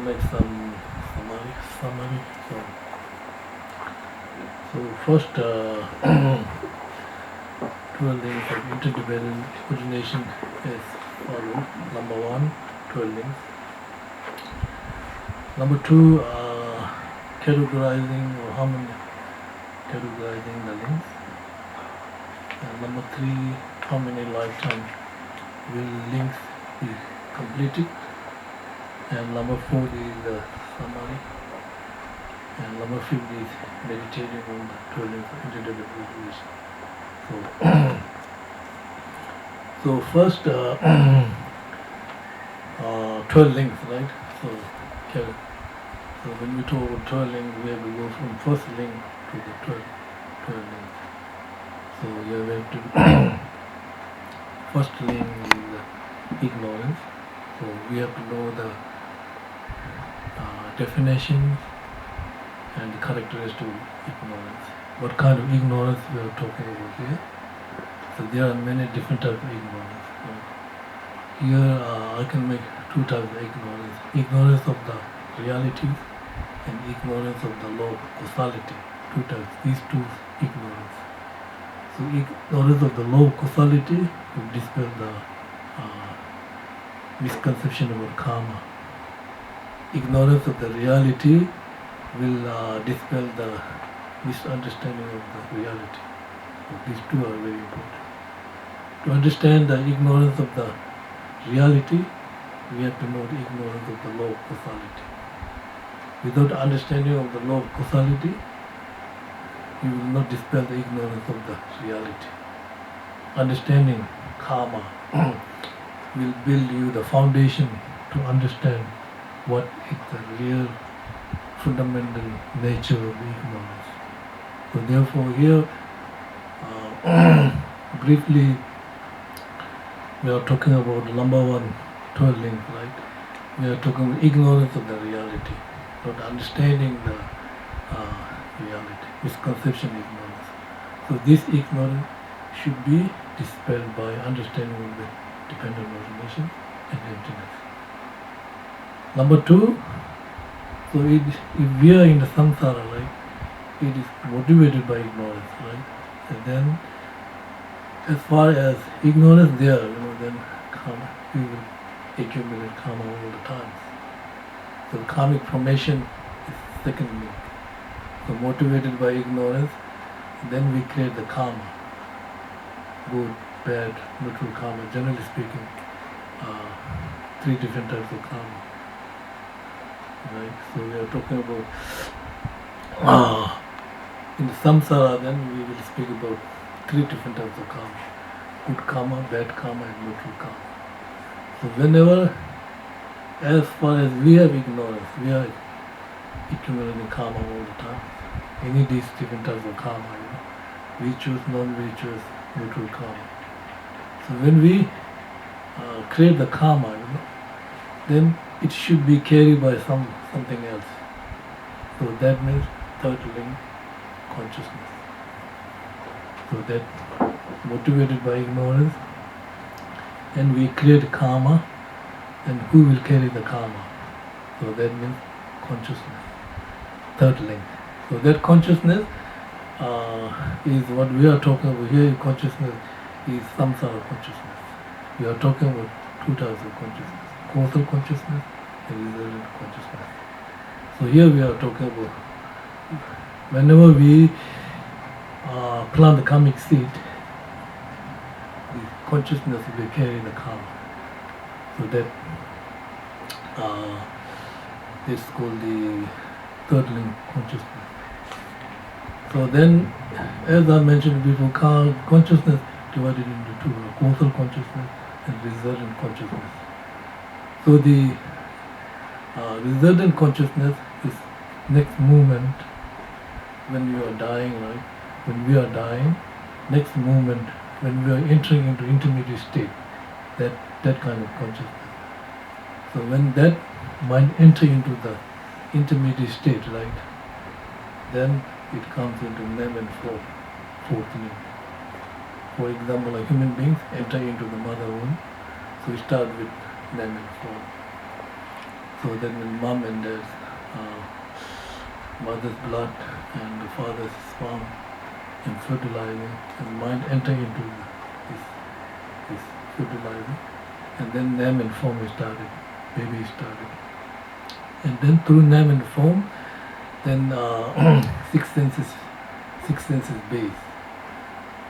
make some summary. So first, 12 links of interdependent origination is follows. Number one, 12 links. Number two, categorizing or categorizing the links. And number three, how many lifetime will links be completed. And number four is the summary. And number 5 is meditating on the 12 links of interdependent origination. So first 12 links, right? So when we talk about 12 links, we have to go from first link to the 12 links. So you have to first link is ignorance. So we have to know the definition and the characteristics of ignorance. What kind of ignorance we are talking about here? So there are many different types of ignorance. Here I can make two types of ignorance. Ignorance of the realities and ignorance of the law of causality. Two types. These two ignorance. So ignorance of the law of causality will dispel the misconception about karma. Ignorance of the reality will dispel the misunderstanding of the reality. So these two are very important. To understand the ignorance of the reality, we have to know the ignorance of the law of causality. Without understanding of the law of causality, you will not dispel the ignorance of the reality. Understanding karma will build you the foundation to understand what is the real fundamental nature of the ignorance. So therefore here, briefly, we are talking about number one, 12 links, right? We are talking about ignorance of the reality, not understanding the reality, misconception ignorance. So this ignorance should be dispelled by understanding of the dependent origination and emptiness. Number two, so if we are in the samsara, right, it is motivated by ignorance, right? And then, as far as ignorance there, then karma, we will accumulate karma all the time. So karmic formation is second link. So motivated by ignorance, then we create the karma, good, bad, neutral karma. Generally speaking, 3 different types of karma. Right? So we are talking about in the samsara, then we will speak about 3 different types of karma: good karma, bad karma, and neutral karma. So whenever, as far as we have ignorance, we are accumulating karma all the time. Any of these different types of karma, virtuous, non-virtuous, neutral karma. So when we create the karma, then it should be carried by something else. So that means third link, consciousness. So that motivated by ignorance, and we create karma, and who will carry the karma? So that means consciousness, third link. So that consciousness is what we are talking about here. Consciousness is samsara consciousness. We are talking about 2 types of consciousness: causal consciousness and resultant consciousness. So here we are talking about whenever we plant the karmic seed, the consciousness will carry the karma. So that is called the third link consciousness. So then, as I mentioned before, consciousness divided into 2: causal consciousness and resultant consciousness. So the resultant consciousness is next moment when you are dying, right? When we are dying, next moment when we are entering into intermediate state, that kind of consciousness. So when that mind enters into the intermediate state, right, then it comes into name and form, fourth link. For example, like human beings enter into the mother womb, so we start with name and form. So then when mom and dad's mother's blood and the father's sperm and fertilizing, and mind enter into this fertilizing, and then name and form is started, baby is started, and then through name and form, then six senses base.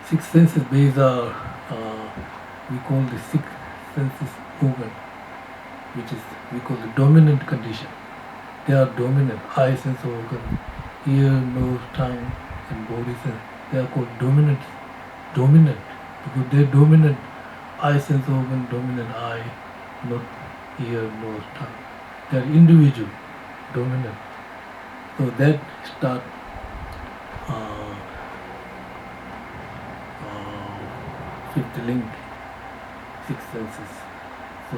Six senses base are we call the six senses organ, which is we call the dominant condition. They are dominant. Eye sense organ, ear, nose, tongue, and body sense. They are called dominant because they dominant eye sense organ, dominant eye, not ear, nose, tongue. They are individual, dominant. So that start fifth link, six senses. So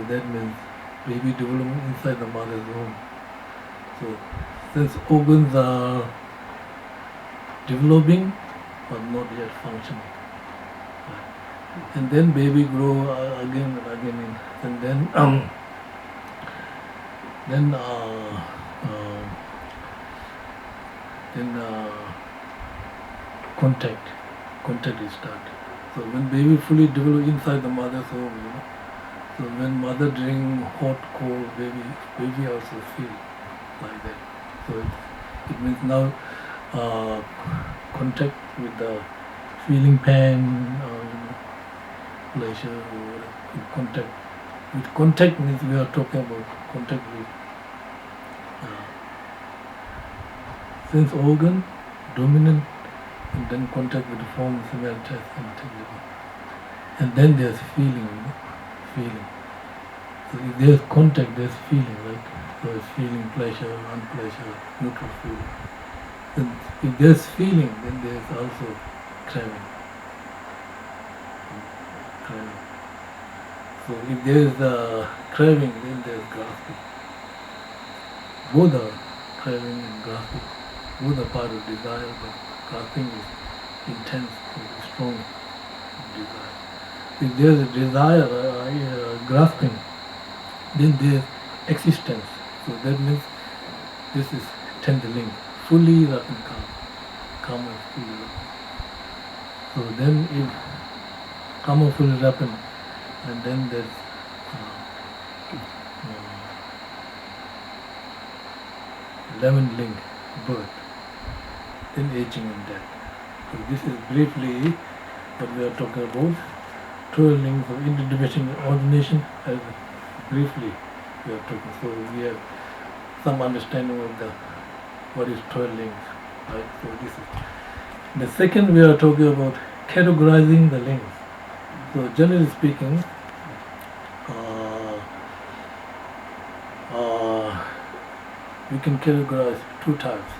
that means baby development inside the mother's womb. So sense organs are developing but not yet functioning. And then baby grow again and again, and then contact is started. So when baby fully develop inside the mother's womb, so when mother drink hot, cold, baby also feel like that. So it means now contact with the feeling pain, pleasure, or contact. With contact means we are talking about contact with sense organ, dominant, and then contact with the form, smell, taste, and intelligible. And then there's feeling, feeling. So if there's contact, there's feeling, right? So it's feeling, pleasure, unpleasure, neutral feeling. Then if there's feeling, then there's also craving. So if there's craving, then there's grasping. Both are craving and grasping. Both are part of desire, but grasping is intense, strong desire. If there's a desire, grasping, then there's existence. So that means this is 10th link, fully wrapped in calm. Calm is fully wrapped. So then if calm is fully wrapped, and then there's 11th link, birth, then aging and death. So this is briefly what we are talking about. 12 links of interdimensional ordination, as briefly we are talking. So we have some understanding of what is 12 links, right? So this is the second. We are talking about categorizing the links. So generally speaking, we can categorize two types.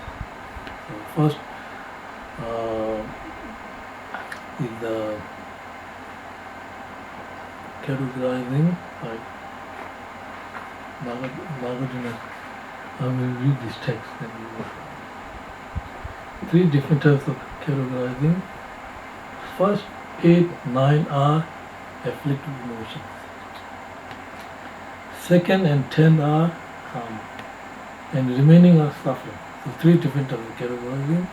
So first is the categorizing, like Nagarjuna. I will read this text. Then we will. Three different types of categorizing. First, 8, 9 are afflictive emotions. Second and 10 are calm, and remaining are suffering. So three different types of categorizing: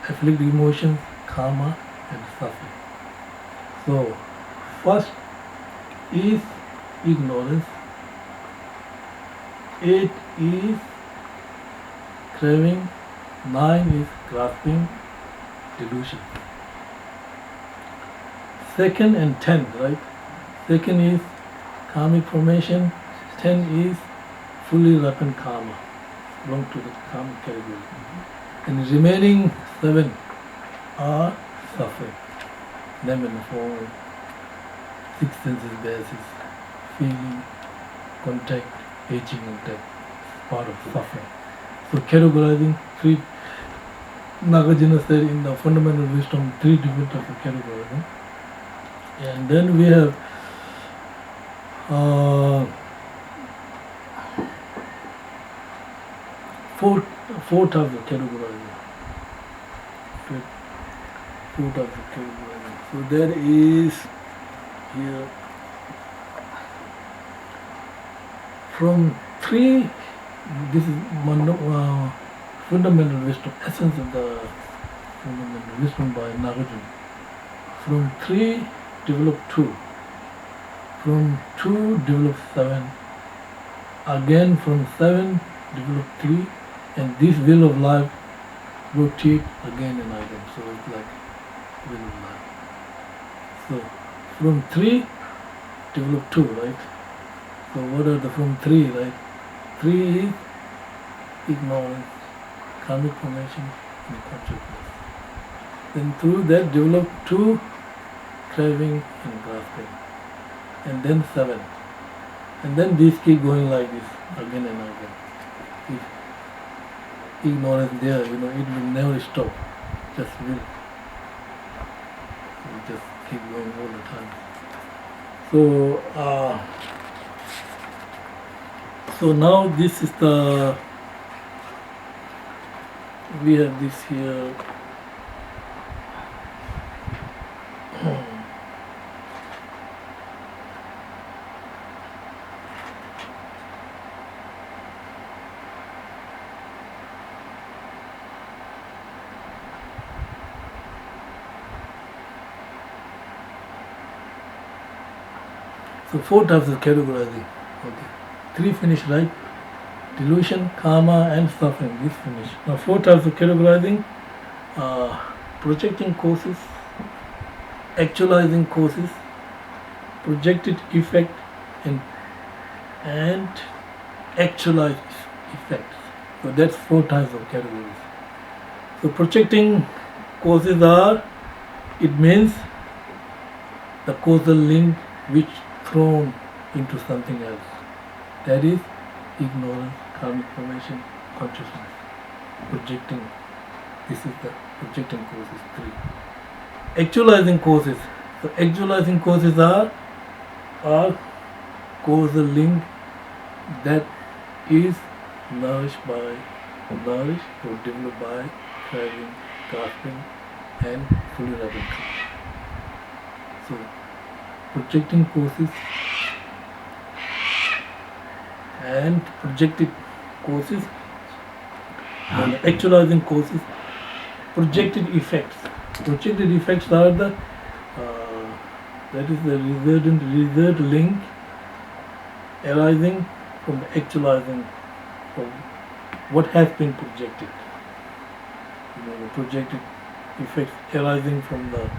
afflictive emotions, karma, and suffering. So first is ignorance. 8 is craving. 9 is grasping, delusion. Second and 10, right? Second is karmic formation. 10 is fully wrapped karma, belong to the karmic category. And remaining 7 are suffering. Name and form, six senses basis, feeling, contact, aging and death, part of suffering. So categorizing three, Nagarjuna said in the fundamental wisdom, three different types of categorizing. And then we have four types of categorizing. Four types of categorizing. So there is here From 3, this is fundamental wisdom, essence of the fundamental wisdom by Nagarjuna. From 3 develop 2. From 2 develop 7. Again from 7 develop 3. And this wheel of life rotate again and again. So it's like wheel of life. So from 3 develop 2, right? So what are the from 3, right? 3 is ignorance, karmic formation, and consciousness. Then through that develop 2, craving and grasping. And then 7. And then these keep going like this again and again. If ignorance there, it will never stop. Just will. It will just keep going all the time. So now this is we have this here. So 4 types of categorizing. Okay. 3 finish, right? Delusion, karma, and suffering. This finish. Now 4 types of categorizing: projecting causes, actualizing causes, projected effect, and actualized effects. So that's 4 types of categories. So projecting causes are, it means the causal link which thrown into something else. That is ignorance, karmic formation, consciousness. Projecting. This is the projecting causes 3. Actualizing causes. So actualizing causes are causal link that is nourished or developed by craving, grasping, and fully rapid. So projecting causes and projected causes, and actualizing causes, projected effects. Projected effects are the that is the result link arising from the actualizing of what has been projected. The projected effects arising from the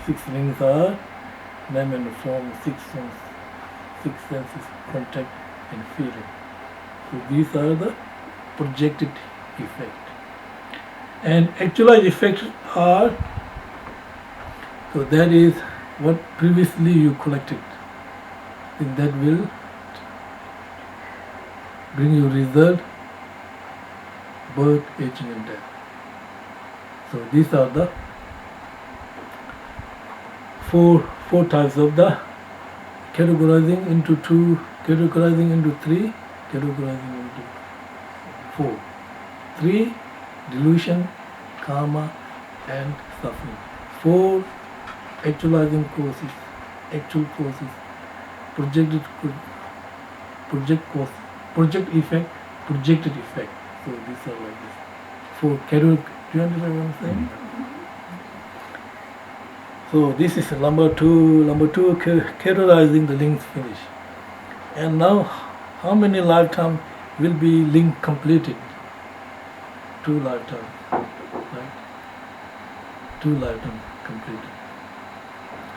6 links are name and form, 6 senses, contact and feeling. So these are the projected effect. And actualized effects are, so that is what previously you collected. Then that will bring you result, birth, aging and death. So these are the four types of the categorizing into 2, categorizing into 3, categorizing into 4. 3, delusion, karma and suffering. 4, actualizing causes, actual causes, project cause, project effect, projected effect. So these are like this. 4 category. Do you understand what I'm saying? So this is number 2. Number 2, categorizing the links finish. And now, how many lifetimes will be link completed? 2 lifetimes, right? 2 lifetimes completed.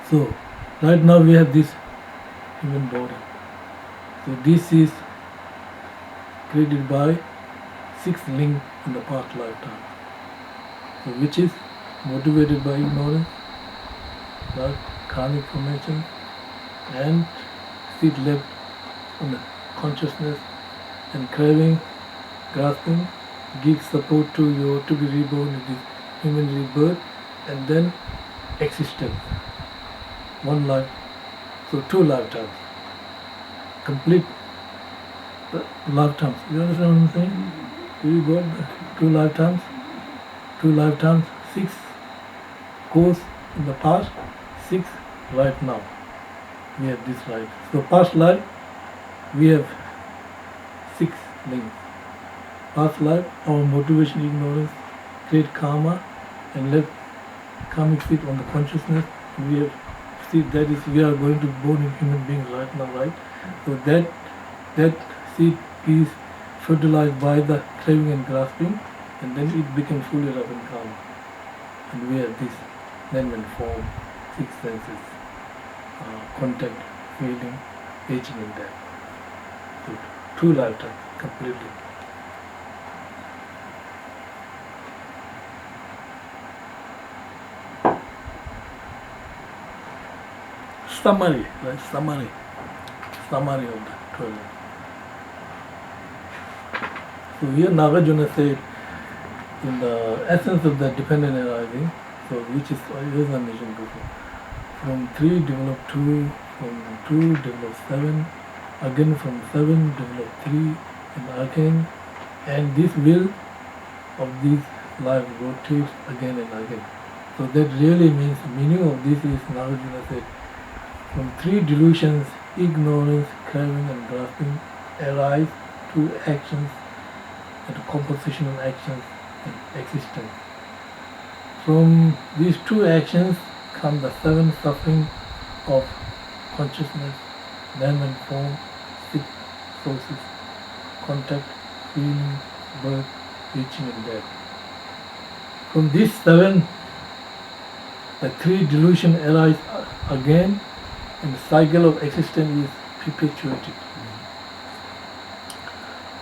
So right now we have this human body. So this is created by 6 links in the past lifetime. So which is motivated by ignorance, right? Karmic formation, and seed left on the consciousness, and craving, grasping, gives support to you to be reborn in this human rebirth, and then existence. 1 life, so 2 lifetimes. Complete the lifetimes. You understand what I'm saying? Do you got the 2 lifetimes? 2 lifetimes, 6 goes in the past, 6 right now. We have this life. So past life, we have 6 links. Past life, our motivation, ignorance, create karma, and let karmic seed on the consciousness. We have seed, that is, we are going to be born in human beings right now, right? So that seed is fertilized by the craving and grasping, and then it becomes fully wrapped in karma. And we have this name and form, 6 senses, contact, feeling, aging, and death. So 2 lifetimes completely. Summary, right? Summary of the 12. So here Nagarjuna said, in the essence of the dependent arising, so which is, as I mentioned before, from 3 develop 2, from 2 develop 7, again from 7 develop 3 in arcane, and this will of this life rotates again and again. So that really means, the meaning of this is, Nagarjuna said, from 3 delusions, ignorance, craving and grasping, arise 2 actions and compositional actions and existence. From these 2 actions come the 7 suffering of consciousness, name and form, 6 sources, contact, feeling, birth, aging and death. From these 7, the 3 delusions arise again, and the cycle of existence is perpetuated.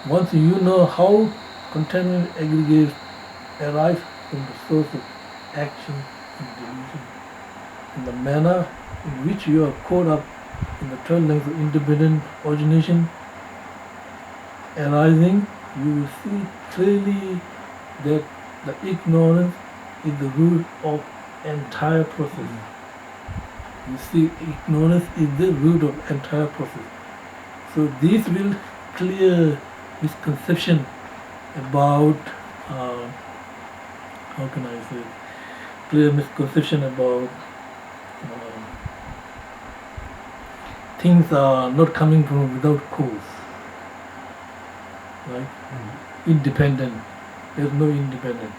Once you know how contaminant aggregates arise from the source of action and delusion, and the manner in which you are caught up in the 12 lengths of independent origination arising, you will see clearly that the ignorance is the root of entire process. You see, ignorance is the root of entire process. So this will clear misconception about, how can I say, clear misconception about things are not coming from without cause, right? Independent. There's no independent.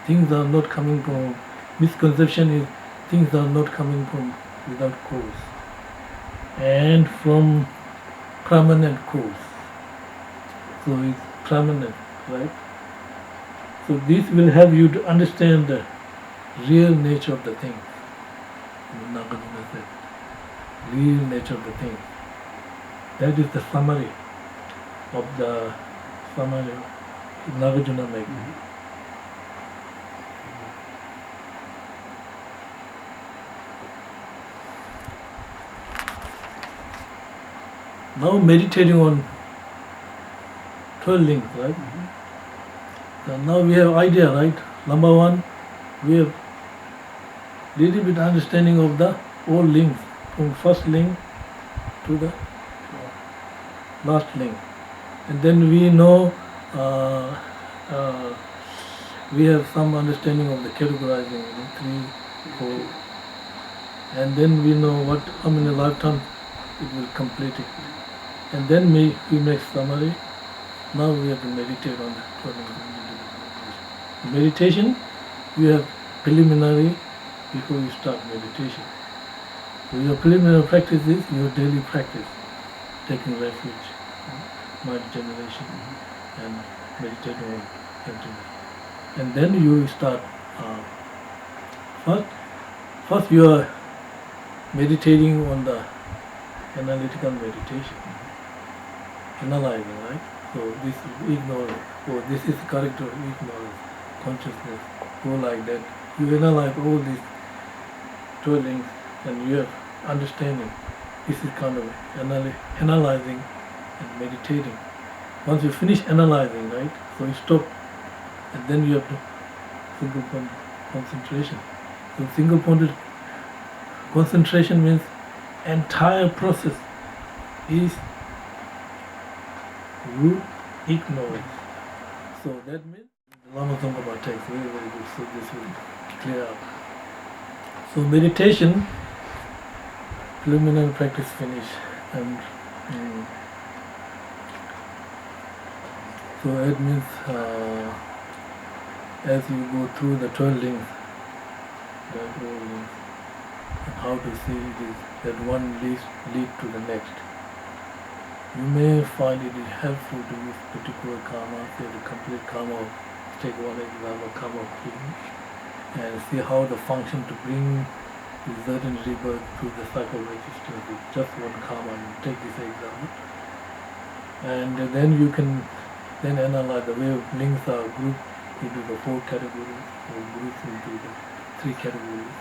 Things are not coming from, misconception is things are not coming from without cause and from permanent cause. So it's permanent, right? So this will help you to understand the real nature of the thing. Nagarjuna said, real nature of the thing. That is the summary of the summary Nagarjuna makes. Now meditating on 12 links, right? So now we have idea, right? Number 1, we have little bit understanding of the all links, from first link to the last link. And then we know, we have some understanding of the categorizing, 3, 4, and then we know what, how many lifetimes it will complete it. And then we make summary. Now we have to meditate on the meditation. You have preliminary before you start meditation. So your preliminary practice is your daily practice, taking refuge, mind generation, and meditating on emptiness. And then you start. First you are meditating on the analytical meditation. Analyzing, right? So this is ignorance, or this is character of ignorance, consciousness, go like that. You analyze all these 12 links and you have understanding. This is kind of analyzing and meditating. Once you finish analyzing, right? So you stop, and then you have to single point concentration. So single pointed concentration means entire process is root ignorance. So that means the Lama Tsongkhapa text, very, very good. So this will clear up. So meditation, preliminary practice finish, and So it means as you go through the 12 links, that all links, and how to see this, that one lead to the next. You may find it is helpful to use particular karma, say the complete karma, take one example, karma of killing, and see how the function to bring the certain rebirth through the cycle of existence is just one karma. You take this example, and then you can then analyze the way links are grouped into the 4 categories, or grouped into the 3 categories,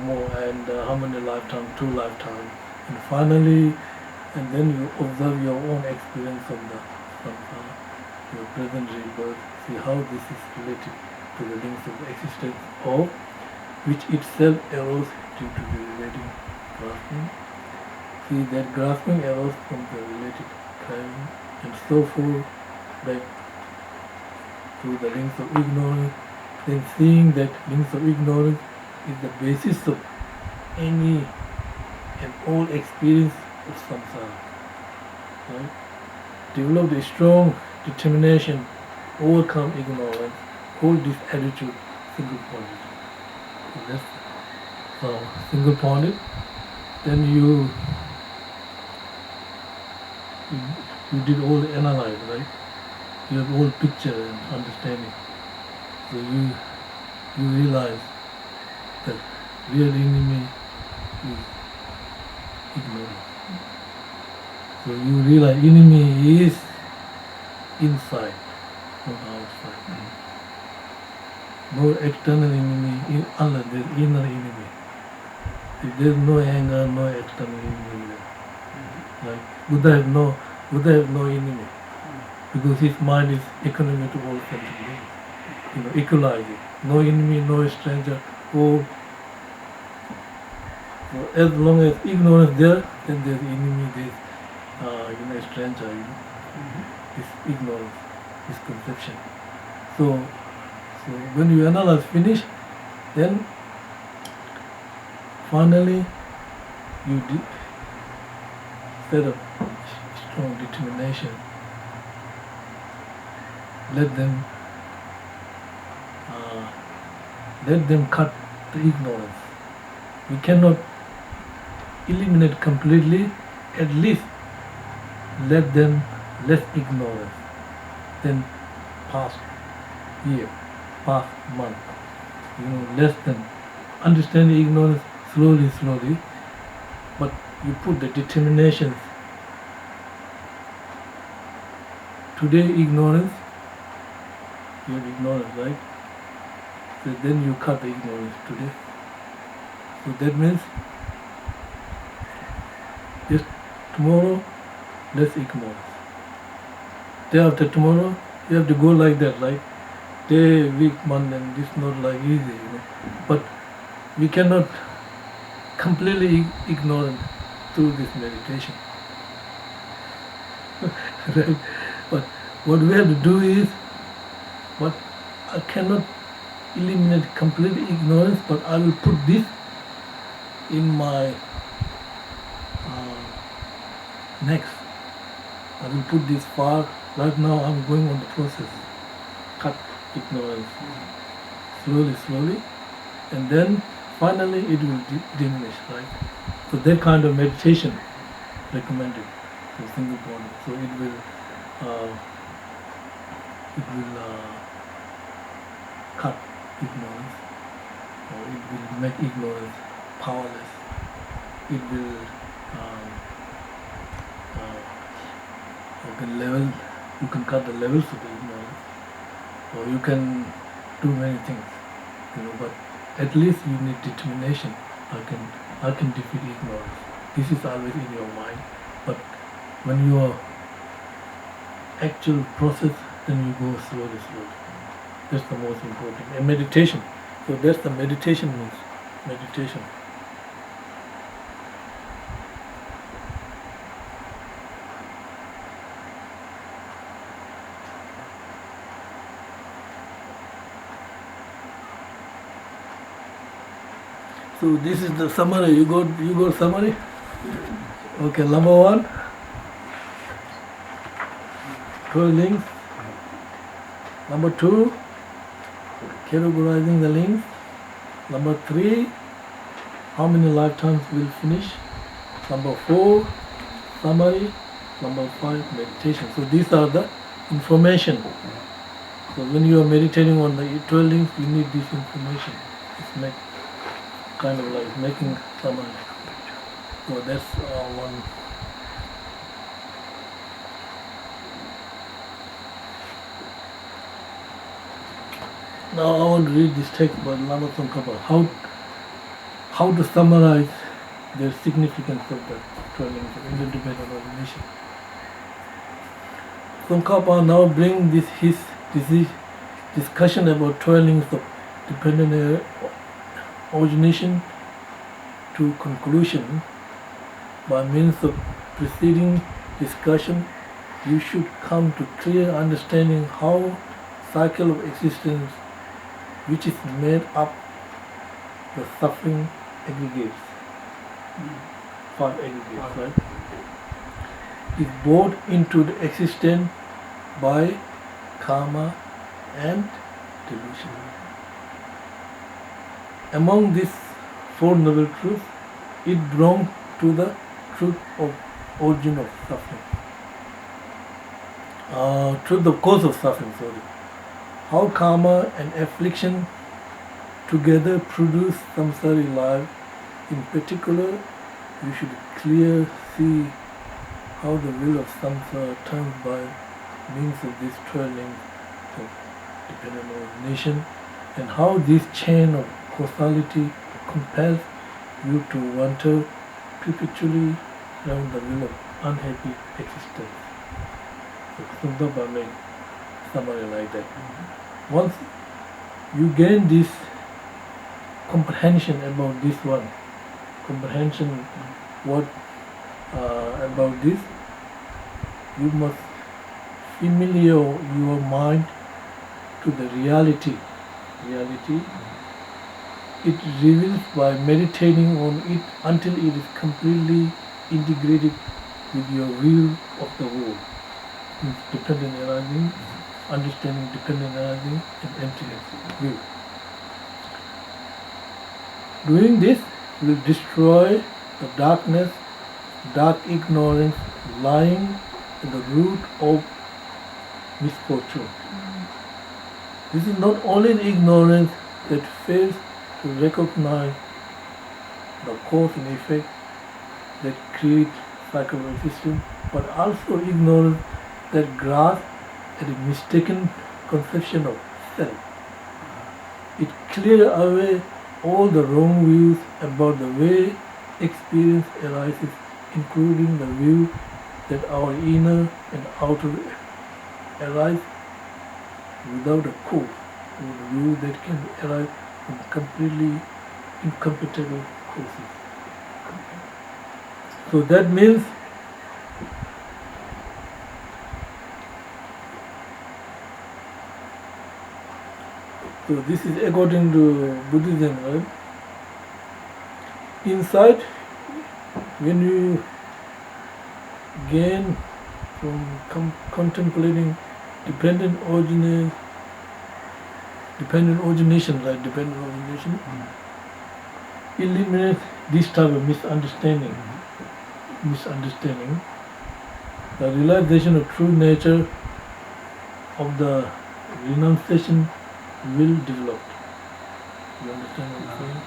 more, and how many lifetimes, 2 lifetimes, and finally, and then you observe your own experience of the samsara, your present rebirth, see how this is related to the links of existence, or which itself arose due to the relating grasping. See that grasping arose from the related craving, and so forth back to the links of ignorance, then seeing that links of ignorance is the basis of any and all experience of samsara. Right? Develop a strong determination, overcome ignorance, hold this attitude single-pointed. So that's single-pointed. Then you did all the analyze, right? You have all picture and understanding. So you realize that real enemy is ignorance. So you realize enemy is inside, not outside. No external enemy unless there is inner enemy. If there is no anger, no external enemy there. Like Buddha has no enemy, because his mind is economic to all sentient beings. Equalizing. No enemy, no stranger, all. So as long as ignorance there, then there's enemy, there's stranger, this ignorance, this conception. So when you analyze finish, then finally you set up strong determination. Let them cut the ignorance. We cannot eliminate completely, at least let them less ignorance. Then past year, past month, less than understand the ignorance slowly, but you put the determinations. Today ignorance, you have ignorance, right? So then you cut the ignorance today. So that means just tomorrow, less ignorance. Day after tomorrow, you have to go like that, right? Day, week, month, and this not like easy, But we cannot completely ignorant through this meditation. Right? But what we have to do is, but I cannot eliminate complete ignorance, but I will put this in my next. I will put this far. Right now I'm going on the process. Cut ignorance slowly, and then finally it will diminish, right? So that kind of meditation recommended for single body. So it will cut ignorance, or it will make ignorance powerless. It will you can cut the levels of the ignorance, or you can do many things, but at least you need determination. I can defeat ignorance. This is always in your mind, but when you are actual process, then you go slowly. That's the most important. And meditation. So that's the meditation means. Meditation. So this is the summary. You got summary? Okay, number 1. 12 links. Number 2, categorizing the links. Number 3, how many lifetimes will finish. Number 4, summary. Number 5, meditation. So these are the information. So when you are meditating on the 12 links, you need this information. It's kind of like making summary. So that's one. Now I want to read this text by Lama Tsongkhapa. How to summarize the significance of the 12 links of interdependent origination. Tsongkhapa now brings his discussion about 12 links of dependent origination to conclusion. By means of preceding discussion, you should come to clear understanding how cycle of existence, which is made up the suffering aggregates, 5 aggregates, right, is brought into the existence by karma and delusion. Among these 4 noble truths, it belongs to the truth of origin of suffering. Truth of cause of suffering, sorry. How karma and affliction together produce samsari life. In particular, you should clearly see how the wheel of samsara turns by means of this 12 links of dependent origination, and how this chain of causality compels you to wander perpetually around the wheel of unhappy existence. So Tsongkhapa made summary like that. Once you gain this comprehension about this one, about this, you must familiar your mind to the reality. It reveals by meditating on it until it is completely integrated with your view of the world. Dependent arising, understanding dependent arising, and emptiness view. Doing this will destroy the darkness, dark ignorance lying at the root of misfortune. This is not only the ignorance that fails to recognize the cause and effect that create cycle of existence, but also ignorance that grasps at a mistaken conception of self. It clears away all the wrong views about the way experience arises, including the view that our inner and outer arise without a cause, or the view that can arise from completely incompatible causes. So that means this is according to Buddhism, right? Inside, when you gain from contemplating dependent origination, eliminate this type of misunderstanding. The realization of true nature of the renunciation will develop. You understand what I'm saying?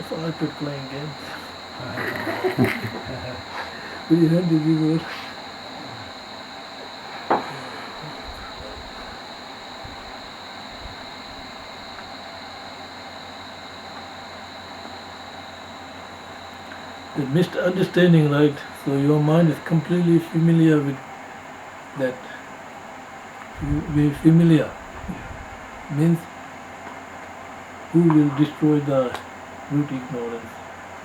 So I quit playing games. We had to do that. The misunderstanding, right? So your mind is completely familiar with that. Be familiar means who will destroy the root ignorance.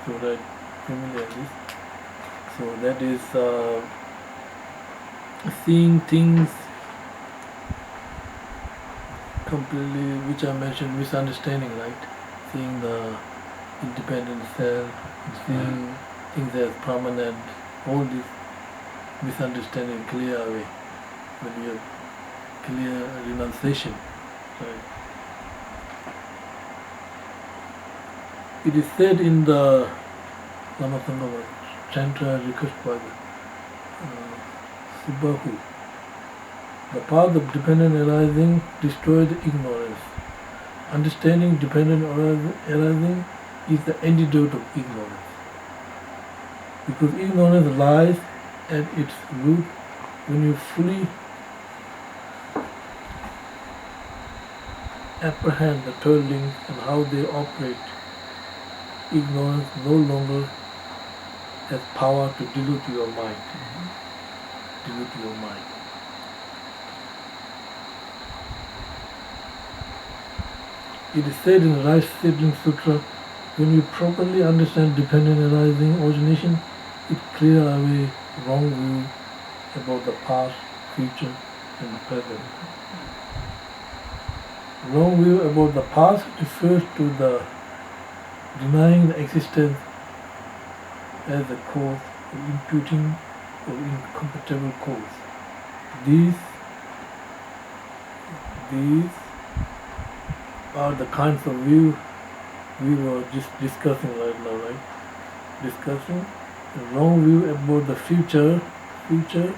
So that familiar is. So that is seeing things completely, which I mentioned, misunderstanding, right? Seeing the independent self, seeing things as permanent, all this misunderstanding clear away when you have clear renunciation. Right? It is said in the Lama Sangama Chantra request by the Subbahu, the path of dependent arising destroys ignorance. Understanding dependent arising is the antidote of ignorance. Because ignorance lies at its root when you fully apprehend the 12 links and how they operate. Ignorance no longer has power to dilute your mind. Dilute your mind. It is said in Rice Sibling Sutra, when you properly understand dependent arising origination, it clears away wrong view about the past, future, and the present. Wrong view about the past refers to the denying the existence as a cause or imputing or incompatible cause. These are the kinds of view we were just discussing right now, right? Discussing the wrong view about the future. Future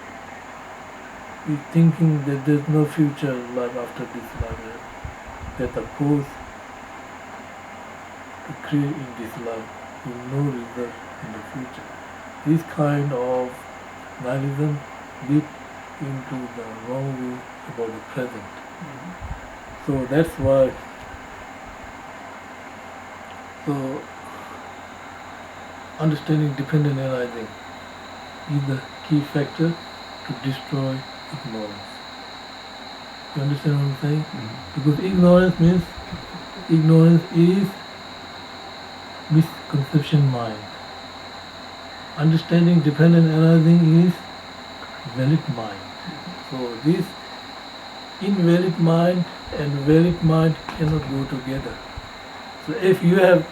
is thinking that there's no future life after this life, right? That the cause to create in this life will no result in the future. This kind of nihilism leads into the wrong view about the present. So that's why. So understanding dependent arising is the key factor to destroy ignorance. You understand what I'm saying? Because ignorance means ignorance is misconception mind. Understanding dependent arising is valid mind. So this invalid mind and valid mind cannot go together. So if you have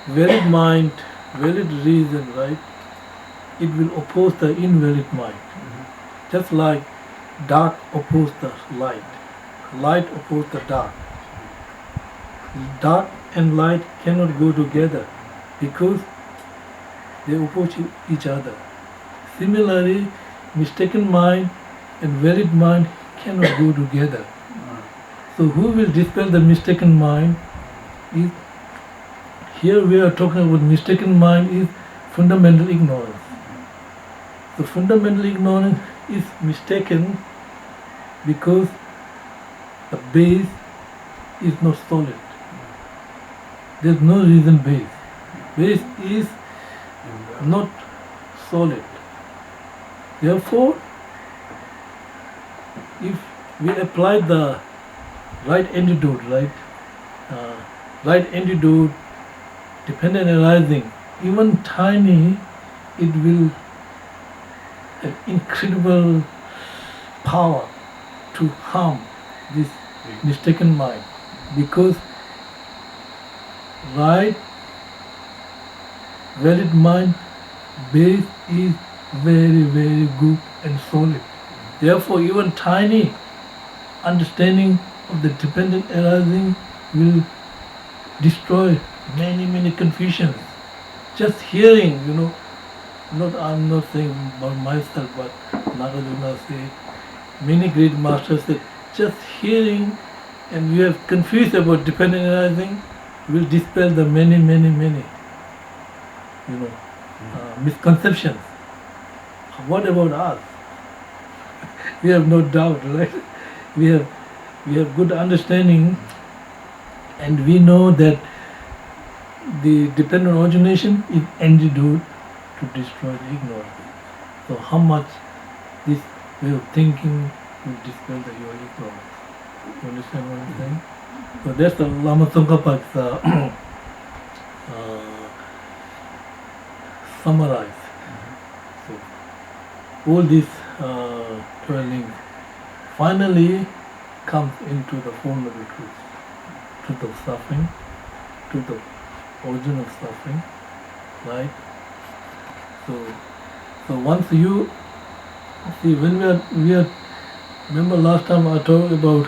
valid mind, valid reason, right, it will oppose the invalid mind. Just like dark opposes the light, light opposes the dark. Dark and light cannot go together because they oppose each other. Similarly, mistaken mind and valid mind cannot go together. So who will dispel the mistaken mind? Is here we are talking about mistaken mind is fundamental ignorance. The fundamental ignorance is mistaken because the base is not solid. There is no reason base. Base is not solid. Therefore, if we apply the right antidote, right antidote, dependent arising, even tiny, it will have incredible power to harm this mistaken mind, because right valid mind base is very, very good and solid. Therefore, even tiny understanding of the dependent arising will destroy many, many confusions. Just hearing, I'm not saying about myself, but Nagarjuna said, many great masters said, just hearing and you have confused about dependent arising will dispel the many, many, many, misconceptions. What about us? We have no doubt, right? We have good understanding, and we know that the dependent origination is antidote to destroy the ignorance. So how much this way of thinking will dispel your ignorance? You understand what I'm saying? So that's the Lama Tsongkhapa's summarize. So all these 12 links finally comes into the form of the truth of suffering, truth of origin of suffering, right? So once you see, when we are remember last time I talked about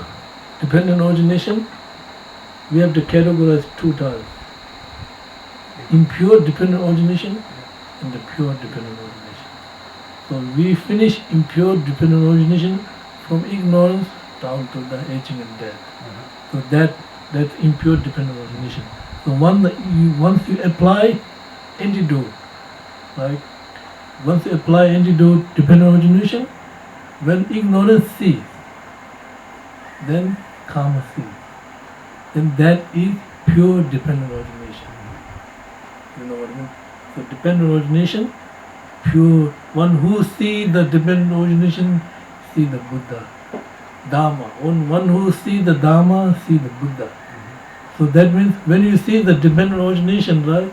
dependent origination, we have to categorize two types: impure dependent origination and the pure dependent origination. So we finish impure dependent origination from ignorance down to the aging and death. So that's impure dependent origination. So once you apply antidote, right? Once you apply antidote dependent origination, when ignorance ceases, then karma ceases. Then that is pure dependent origination. You know what I mean? So dependent origination, pure. One who sees the dependent origination, see the Buddha. Dharma. One who sees the Dharma, see the Buddha. So that means when you see the dependent origination, right,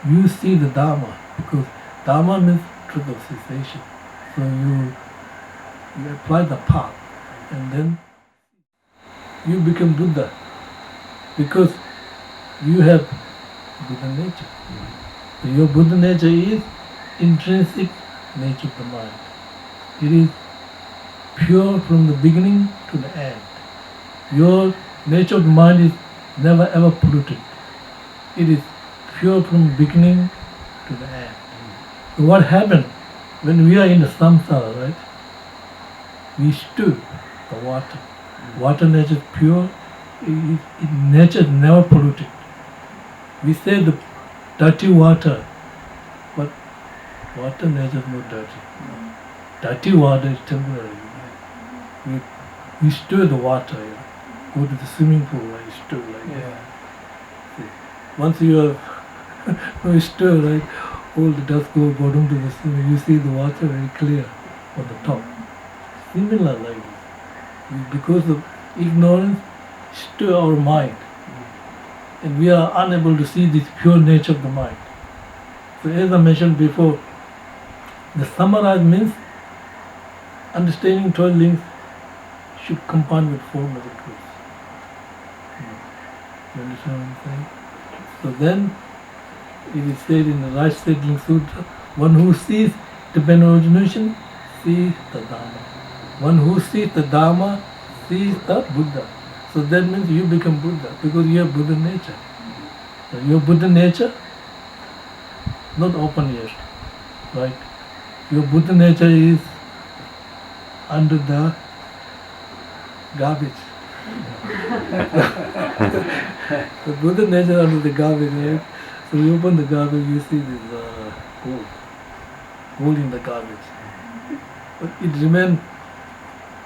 you see the Dharma, because Dharma means truth of cessation. So you apply the path, and then you become Buddha, because you have Buddha nature. So your Buddha nature is intrinsic nature of the mind. It is pure from the beginning to the end. Your nature of the mind is never ever polluted. It is pure from the beginning to the end. So what happened when we are in the samsara, right? We stir the water. Water nature is pure. Nature is never polluted. We say the dirty water, but water nature is not dirty. Dirty water is temporary. We stir the water. Go to the swimming pool, right? Stir like that. See, once you have stir, right, all the dust go bottom to the swimming. You see the water very clear on the top. Similar like this. Because of ignorance, stir our mind, and we are unable to see this pure nature of the mind. So as I mentioned before, the summarize means understanding 12 links should combine with four noble truths. You understand what I'm saying? So then it is said in the Right Settling Sutra, one who sees dependent origination sees the Dharma. One who sees the Dharma sees the Buddha. So that means you become Buddha, because you have Buddha nature. So your Buddha nature, not open yet, right? Your Buddha nature is under the garbage. The Buddha nature under the garbage, right? So you open the garbage, you see this gold in the garbage. But it remains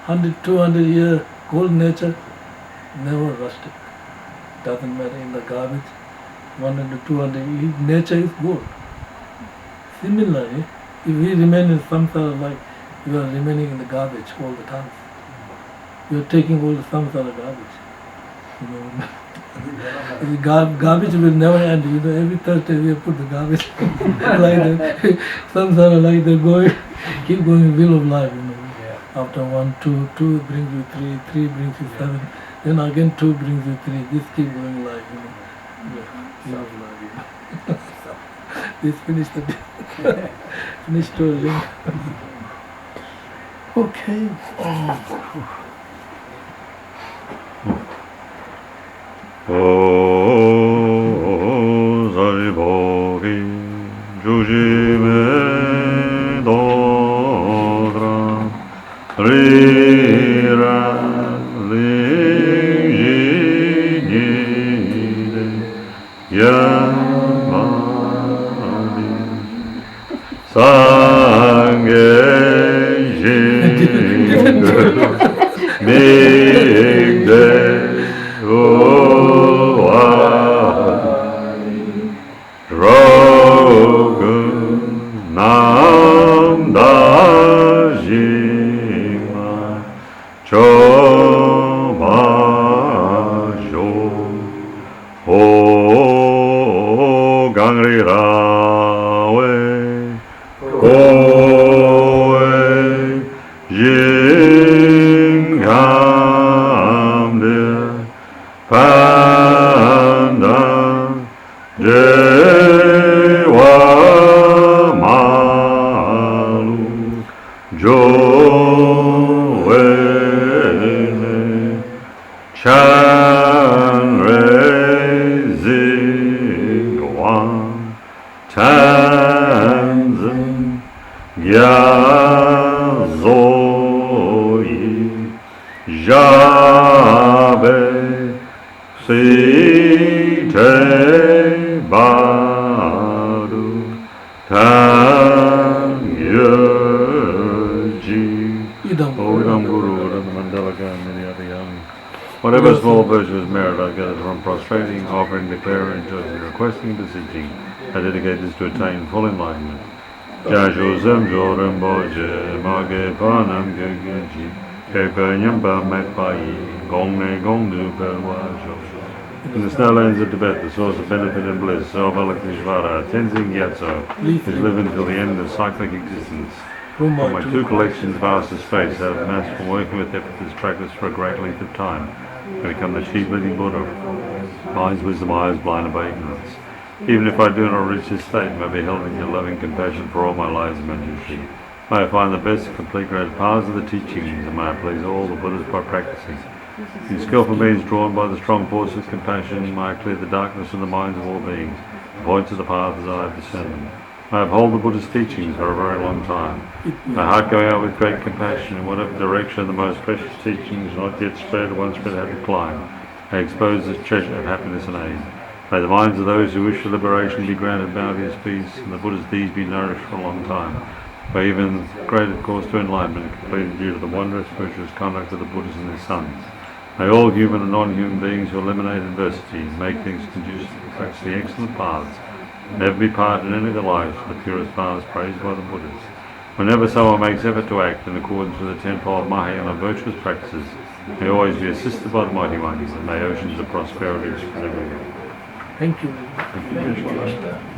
100, 200 years, gold nature never rusted. Doesn't matter in the garbage, 100, 200, nature is gold. Similarly, if we remain in samsara like you are remaining in the garbage all the time, you are taking all the samsara garbage. You know, the garbage will never end. You know, every Thursday we put the garbage like that. Samsara like that, going, keep going, wheel of life. You know. After 1, 2, 2 brings you 3, 3 brings you 7, then again 2 brings you 3. This keep going like, you know. Wheel of life. You know. This finish the finish to a link. Okay. 살보기 조심해 너라 리라 리니니데 야마니 상계신그 믹대 저 마쇼 오 Si te baru tang ji. Idam Guru and the Mandalaka and many other young. Whatever small virtuous merit I gather from prostrating, offering, declaring, rejoicing, requesting, beseeching, I dedicate this to attain full enlightenment. Jashusam Joram Boje, Mage Panam Gagji, Kekanyam Makpai, Gongne Gongdu Perwajo. In the snowlands of Tibet, the source of benefit and bliss, Sovalakishvara, Tenzing Gyatso, is living till the end of cyclic existence. From my two collections, vast as space, I have amassed from working with effortless practice for a great length of time, to become the chief living Buddha. Mind's wisdom, eyes blinded by ignorance. Even if I do not reach this state, may be held in your loving compassion for all my lives and Manjushri. May I find the best and complete great paths of the teachings, and may I please all the Buddhas by practicing. In skillful means drawn by the strong force of compassion, may I clear the darkness from the minds of all beings, point to the path as I have discerned them. I have held the Buddha's teachings for a very long time. My heart going out with great compassion in whatever direction the most precious teachings not yet spread, once spread, have to climb. I expose this treasure of happiness and aid. May the minds of those who wish for liberation be granted bounteous peace, and the Buddha's deeds be nourished for a long time. May even greater course to enlightenment completed due to the wondrous virtuous conduct of the Buddhas and their sons. May all human and non-human beings who eliminate adversity and make things conducive to practice the excellent paths never be parted in any of their lives for the purest paths praised by the Buddhas. Whenever someone makes effort to act in accordance with the tenfold Mahayana virtuous practices, may always be assisted by the mighty ones, and may oceans of prosperity spread everywhere. Thank you. Thank you.